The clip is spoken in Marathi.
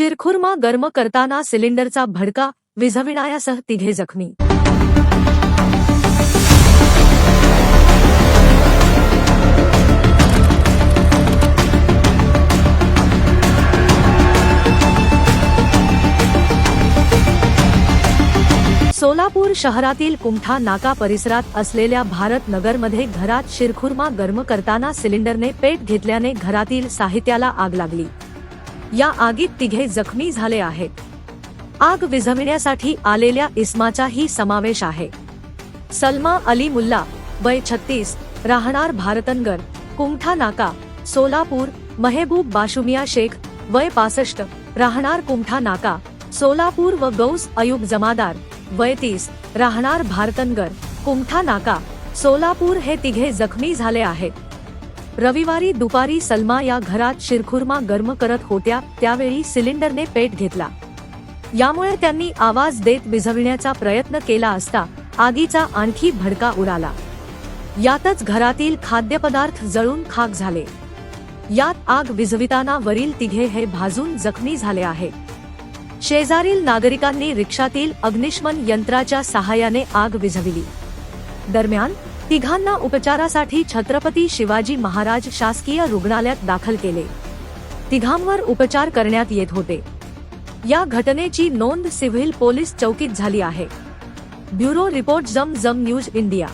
शिरखुर्मा गरम करताना सिलेंडरचा भडका, विझविण्यासह तिघे जखमी। सोलापूर शहरातील कुमठा नाका परिसरात असलेल्या भारत नगरमध्ये घरात शिरखुर्मा गरम करताना सिलेंडरने पेट घेतल्याने घरातील साहित्याला आग लागली। या आगीत तिघे जखमी झाले आहेत। आग विझविण्यासाठी आलेल्या इसमाचाही समावेश आहे। सलमा अली मुल्ला, वय 36, राहणार भारतनगर, कुमठा नाका, सोलापूर, महबूब बाशुमिया शेख, वय 65, राहणार कुमठा नाका, सोलापूर व गौस अयूब जमादार, वय 30, राहणार भारतनगर, कुमठा नाका, सोलापूर हे तिघे जखमी झाले आहेत। रविवारी दुपारी सलमा या घरात शिरखुर्मा गरम करत होत्या, त्यावेळी सिलेंडरने पेट घेतला। यामुळे त्यांनी आवाज देत विझविण्याचा प्रयत्न केला असता आगीचा आणखी भडका उडाला। यातच घरातील खाद्यपदार्थ जळून खाक झाले। यात आग विझविताना वरील तिघे हे भाजून जखमी झाले आहेत। शेजारील नागरिकांनी रिक्षातील अग्निशमन यंत्राच्या सहाय्याने आग विझविली। दरम्यान तिघांना उपचारासाठी छत्रपती शिवाजी महाराज शासकीय रुग्णालयात दाखल केले। तिघांवर उपचार करण्यात येत होते। या घटनेची नोंद सिव्हिल पोलीस चौकीत झाली आहे। ब्युरो रिपोर्ट जम न्यूज इंडिया।